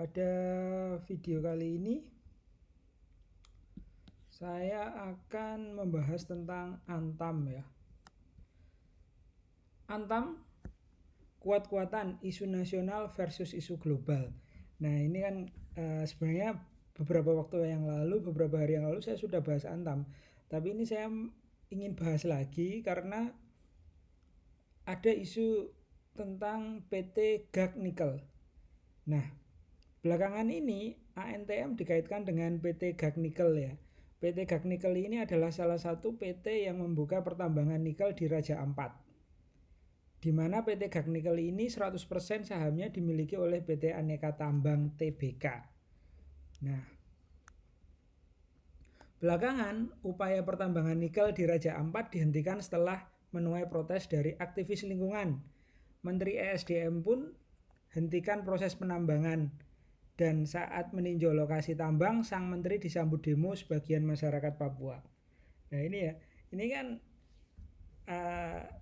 Pada video kali ini saya akan membahas tentang Antam ya. Antam, kuat-kuatan isu nasional versus isu global. Nah ini kan sebenarnya beberapa hari yang lalu saya sudah bahas Antam. Tapi ini saya ingin bahas lagi karena ada isu tentang PT GAG Nikel. Nah, belakangan ini ANTM dikaitkan dengan PT GAG Nikel ya. PT GAG Nikel ini adalah salah satu PT yang membuka pertambangan nikel di Raja Ampat. Di mana PT GAG Nikel ini 100% sahamnya dimiliki oleh PT Aneka Tambang Tbk. Nah, belakangan upaya pertambangan nikel di Raja Ampat dihentikan setelah menuai protes dari aktivis lingkungan. Menteri ESDM pun hentikan proses penambangan. Dan saat meninjau lokasi tambang, sang menteri disambut demo sebagian masyarakat Papua. Nah ini ya, ini kan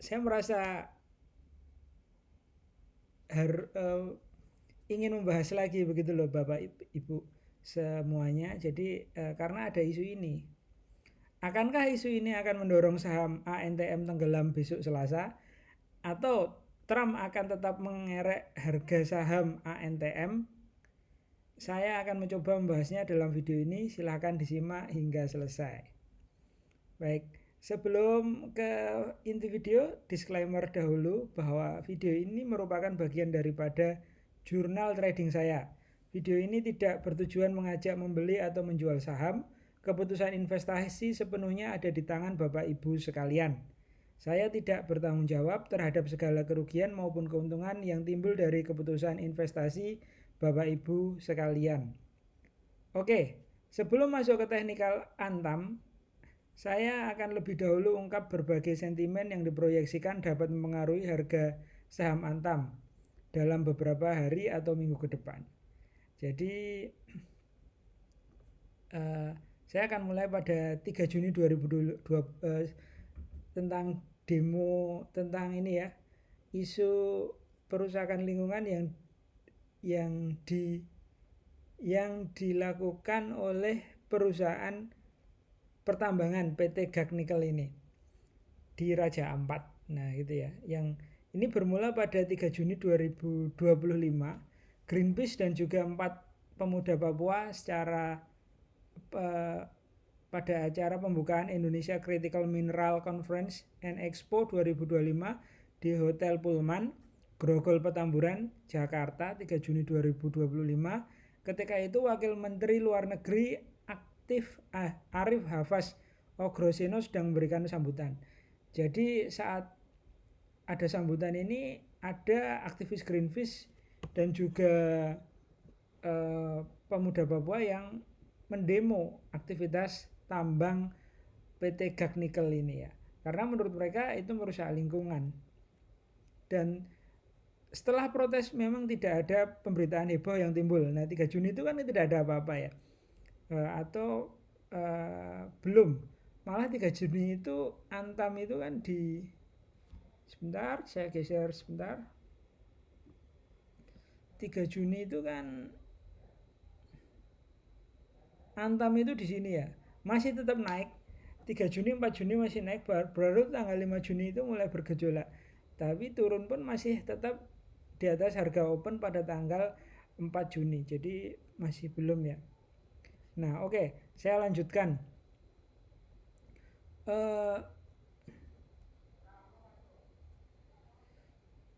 saya merasa ingin membahas lagi begitu loh Bapak Ibu semuanya. Jadi karena ada isu ini, akankah isu ini akan mendorong saham ANTM tenggelam besok Selasa, atau Trump akan tetap mengerek harga saham ANTM? Saya akan mencoba membahasnya dalam video ini, silahkan disimak hingga selesai. Baik, sebelum ke inti video, disclaimer dahulu bahwa video ini merupakan bagian daripada jurnal trading saya. Video ini tidak bertujuan mengajak membeli atau menjual saham. Keputusan investasi sepenuhnya ada di tangan Bapak Ibu sekalian. Saya tidak bertanggung jawab terhadap segala kerugian maupun keuntungan yang timbul dari keputusan investasi Bapak Ibu sekalian. Oke, sebelum masuk ke teknikal Antam, saya akan lebih dahulu ungkap berbagai sentimen yang diproyeksikan dapat mempengaruhi harga saham Antam dalam beberapa hari atau minggu ke depan. Jadi saya akan mulai pada 3 Juni 2022 tentang demo tentang ini ya, isu perusahaan lingkungan yang dilakukan oleh perusahaan pertambangan PT GAG Nikel ini di Raja Ampat. Nah gitu ya, yang ini bermula pada 3 Juni 2025. Greenpeace dan juga 4 pemuda Papua pada acara pembukaan Indonesia Critical Mineral Conference and Expo 2025 di Hotel Pullman, Grogol Petamburan, Jakarta 3 Juni 2025. Ketika itu Wakil Menteri Luar Negeri aktif Arif Hafaz Ogroseno sedang memberikan sambutan. Jadi saat ada sambutan ini ada aktivis Greenpeace dan juga pemuda Papua yang mendemo aktivitas tambang PT GAG Nikel ini ya. Karena menurut mereka itu merusak lingkungan. Dan setelah protes memang tidak ada pemberitaan heboh yang timbul. Nah 3 Juni itu kan tidak ada apa-apa ya. Belum. Malah 3 Juni itu Antam itu kan sebentar saya geser sebentar. 3 Juni itu kan Antam itu di sini ya. Masih tetap naik. 3 Juni, 4 Juni masih naik, baru tanggal 5 Juni itu mulai bergejolak. Tapi turun pun masih tetap di atas harga open pada tanggal 4 Juni. Jadi masih belum ya. Nah oke, saya lanjutkan.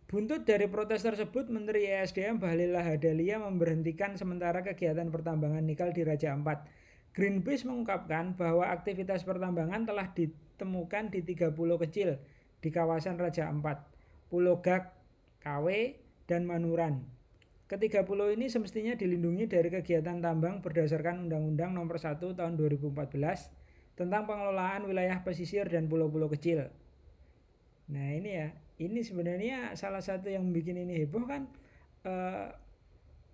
Buntut dari protes tersebut, Menteri ESDM Bahlil Lahadalia memberhentikan sementara kegiatan pertambangan nikel di Raja Ampat. Greenpeace mengungkapkan bahwa aktivitas pertambangan telah ditemukan di 3 pulau kecil di kawasan Raja Ampat, Pulau Gag, KW, dan Manuran. Ketiga pulau ini semestinya dilindungi dari kegiatan tambang berdasarkan Undang-Undang Nomor 1 Tahun 2014 tentang pengelolaan wilayah pesisir dan pulau-pulau kecil. Nah ini ya, ini sebenarnya salah satu yang bikin ini heboh kan,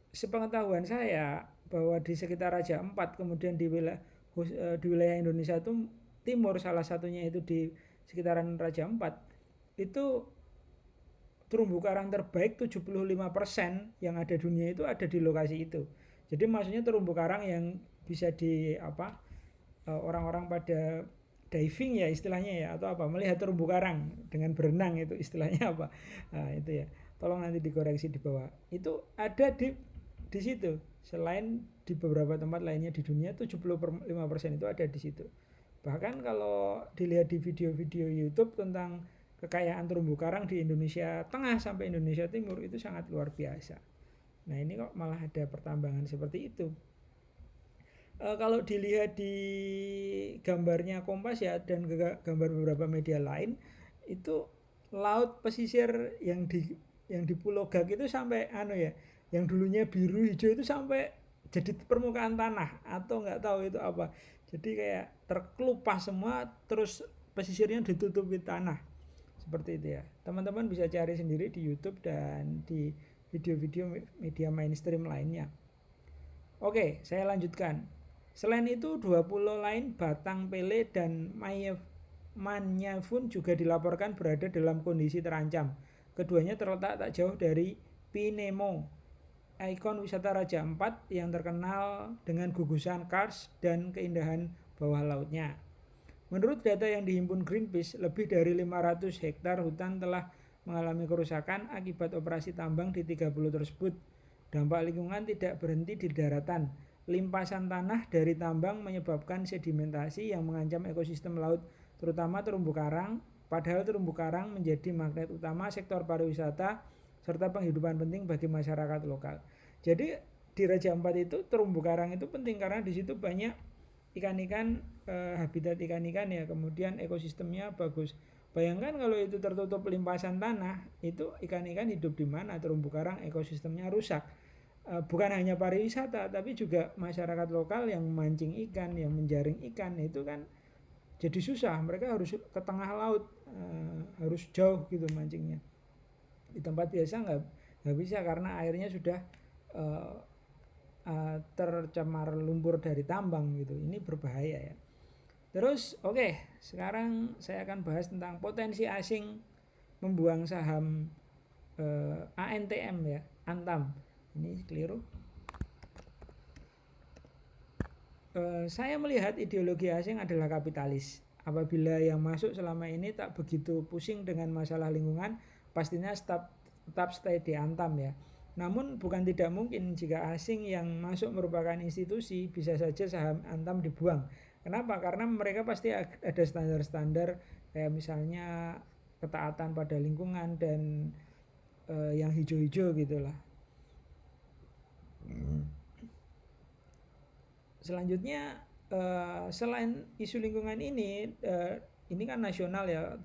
sepengetahuan saya bahwa di sekitar Raja Ampat, kemudian di wilayah Indonesia itu timur, salah satunya itu di sekitaran Raja Ampat, itu terumbu karang terbaik 75% yang ada dunia itu ada di lokasi itu. Jadi maksudnya terumbu karang yang bisa di orang-orang pada diving ya istilahnya ya, atau apa, melihat terumbu karang dengan berenang, itu istilahnya apa. Nah, itu ya. Tolong nanti dikoreksi di bawah. Itu ada di situ. Selain di beberapa tempat lainnya di dunia, 75% itu ada di situ. Bahkan kalau dilihat di video-video YouTube tentang kekayaan terumbu karang di Indonesia Tengah sampai Indonesia Timur itu sangat luar biasa. Nah, ini kok malah ada pertambangan seperti itu. Kalau dilihat di gambarnya Kompas ya, dan gambar beberapa media lain, itu laut pesisir yang di Pulau Gak itu sampai yang dulunya biru hijau itu sampai jadi permukaan tanah, atau nggak tahu itu apa. Jadi kayak terkelupas semua, terus pesisirnya ditutupi tanah. Seperti itu ya. Teman-teman bisa cari sendiri di YouTube dan di video-video media mainstream lainnya. Oke, saya lanjutkan. Selain itu, 2 pulau lain, Batang Pele dan Manyafun, juga dilaporkan berada dalam kondisi terancam. Keduanya terletak tak jauh dari Pinemo, ikon wisata Raja Ampat yang terkenal dengan gugusan kars dan keindahan bawah lautnya. Menurut data yang dihimpun Greenpeace, lebih dari 500 hektar hutan telah mengalami kerusakan akibat operasi tambang di 3 pulau tersebut. Dampak lingkungan tidak berhenti di daratan. Limpasan tanah dari tambang menyebabkan sedimentasi yang mengancam ekosistem laut, terutama terumbu karang, padahal terumbu karang menjadi magnet utama sektor pariwisata serta penghidupan penting bagi masyarakat lokal. Jadi di Raja Ampat itu terumbu karang itu penting karena di situ banyak ikan-ikan, habitat ikan-ikan ya, kemudian ekosistemnya bagus. Bayangkan kalau itu tertutup limpasan tanah, itu ikan-ikan hidup di mana? Terumbu karang ekosistemnya rusak. Bukan hanya pariwisata, tapi juga masyarakat lokal yang memancing ikan, yang menjaring ikan, itu kan jadi susah. Mereka harus ke tengah laut, harus jauh gitu mancingnya. Di tempat biasa nggak bisa karena airnya sudah tercemar lumpur dari tambang gitu. Ini berbahaya ya. Terus sekarang saya akan bahas tentang potensi asing membuang saham ANTM ya, Antam. Ini keliru. Saya melihat ideologi asing adalah kapitalis. Apabila yang masuk selama ini tak begitu pusing dengan masalah lingkungan, pastinya tetap stay di Antam ya. Namun bukan tidak mungkin jika asing yang masuk merupakan institusi, bisa saja saham Antam dibuang. Kenapa? Karena mereka pasti ada standar-standar, kayak misalnya ketaatan pada lingkungan dan yang hijau-hijau gitulah. Selanjutnya, selain isu lingkungan ini kan nasional ya.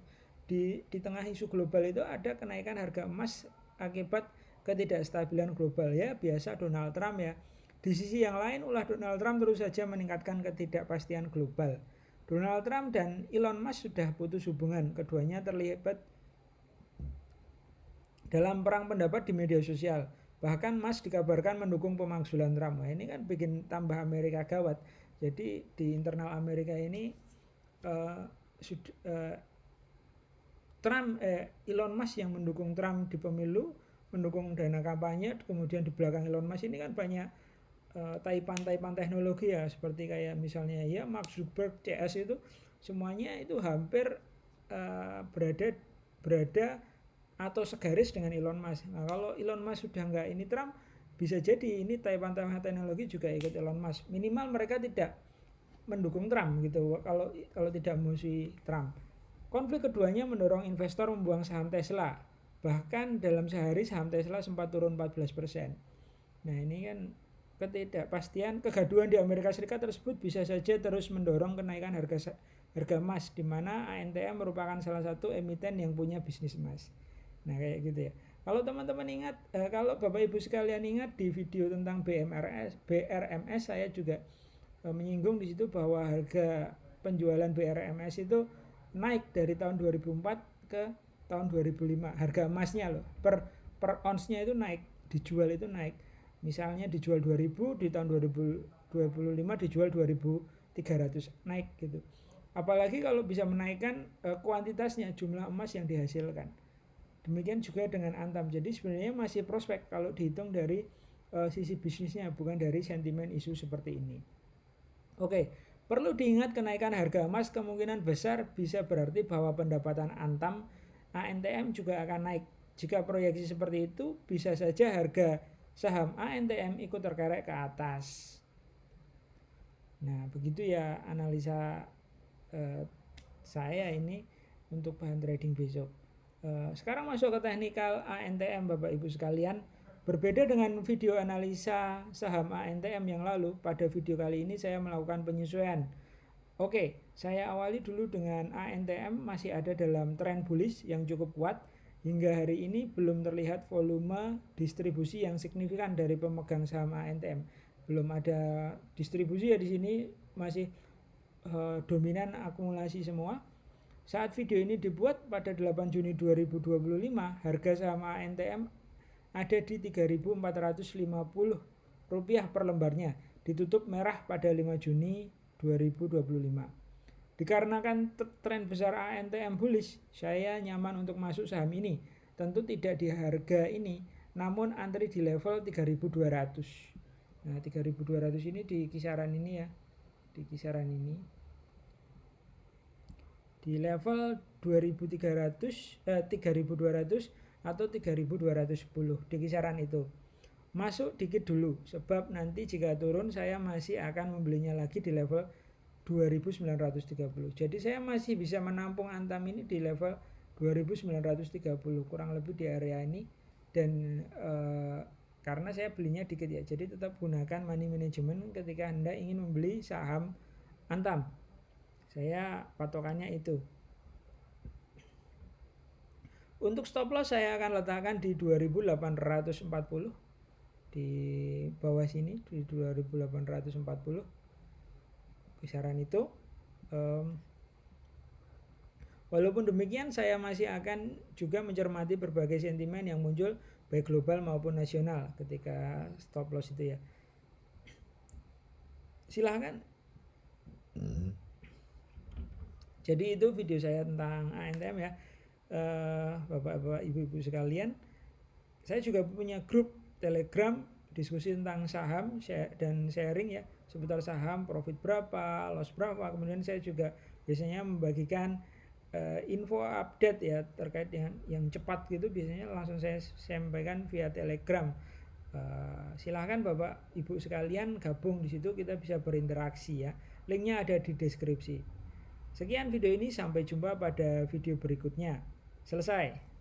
Di tengah isu global itu ada kenaikan harga emas akibat ketidakstabilan global ya, biasa Donald Trump ya. Di sisi yang lain, ulah Donald Trump terus saja meningkatkan ketidakpastian global. Donald Trump dan Elon Musk sudah putus hubungan. Keduanya terlibat dalam perang pendapat di media sosial. Bahkan Musk dikabarkan mendukung pemakzulan Trump. Nah, ini kan bikin tambah Amerika gawat. Jadi di internal Amerika ini Elon Musk yang mendukung Trump di pemilu, mendukung dana kampanye, kemudian di belakang Elon Musk ini kan banyak taipan-taipan teknologi ya, seperti kayak misalnya ya Mark Zuckerberg, CS, itu semuanya itu hampir berada atau segaris dengan Elon Musk. Nah, kalau Elon Musk sudah nggak ini Trump, bisa jadi ini taipan-taipan teknologi juga ikut Elon Musk. Minimal mereka tidak mendukung Trump gitu kalau tidak musuhi Trump. Konflik keduanya mendorong investor membuang saham Tesla. Bahkan dalam sehari saham Tesla sempat turun 14%. Nah, ini kan ketidakpastian, kegaduhan di Amerika Serikat tersebut bisa saja terus mendorong kenaikan harga emas, di mana ANTM merupakan salah satu emiten yang punya bisnis emas. Nah, kayak gitu ya. Kalau teman-teman ingat, kalau Bapak Ibu sekalian ingat di video tentang BRMS saya juga menyinggung di situ bahwa harga penjualan BRMS itu naik dari tahun 2004 ke tahun 2005. Harga emasnya loh, per onsnya itu naik, dijual itu naik. Misalnya dijual 2000, di tahun 2025 dijual 2300, naik gitu. Apalagi kalau bisa menaikkan kuantitasnya, jumlah emas yang dihasilkan. Demikian juga dengan Antam. Jadi sebenarnya masih prospek kalau dihitung dari sisi bisnisnya, bukan dari sentimen isu seperti ini. Oke, perlu diingat kenaikan harga emas kemungkinan besar bisa berarti bahwa pendapatan Antam ANTM juga akan naik. Jika proyeksi seperti itu, bisa saja harga saham ANTM ikut terkerek ke atas. Nah, begitu ya analisa saya ini untuk bahan trading besok. Sekarang masuk ke teknikal ANTM Bapak Ibu sekalian. Berbeda dengan video analisa saham ANTM yang lalu, pada video kali ini saya melakukan penyesuaian. Oke, saya awali dulu dengan ANTM masih ada dalam tren bullish yang cukup kuat. Hingga hari ini belum terlihat volume distribusi yang signifikan dari pemegang saham ANTM. Belum ada distribusi ya di sini, masih dominan akumulasi semua. Saat video ini dibuat pada 8 Juni 2025, harga saham ANTM ada di Rp3.450 per lembarnya, ditutup merah pada 5 Juni 2025. Dikarenakan tren besar ANTM bullish, saya nyaman untuk masuk saham ini. Tentu tidak di harga ini, namun antri di level 3.200. Nah, 3.200 ini di kisaran ini ya, di kisaran ini. Di level 3.200 atau 3.210 di kisaran itu. Masuk dikit dulu, sebab nanti jika turun saya masih akan membelinya lagi di level 2.930. Jadi saya masih bisa menampung Antam ini di level 2.930, kurang lebih di area ini. Dan karena saya belinya dikit ya, jadi tetap gunakan money management ketika Anda ingin membeli saham Antam. Saya patokannya itu. Untuk stop loss saya akan letakkan di 2.840, di bawah sini di 2.840 kisaran itu. Walaupun demikian saya masih akan juga mencermati berbagai sentimen yang muncul baik global maupun nasional ketika stop loss itu ya. Silahkan. Jadi itu video saya tentang ANTM ya, Bapak-bapak, Ibu-ibu sekalian. Saya juga punya grup Telegram diskusi tentang saham dan sharing ya seputar saham, profit berapa, loss berapa. Kemudian saya juga biasanya membagikan info update ya terkait dengan yang cepat gitu, biasanya langsung saya sampaikan via Telegram. Silahkan Bapak Ibu sekalian gabung di situ, kita bisa berinteraksi ya. Linknya ada di deskripsi. Sekian video ini, sampai jumpa pada video berikutnya. Selesai.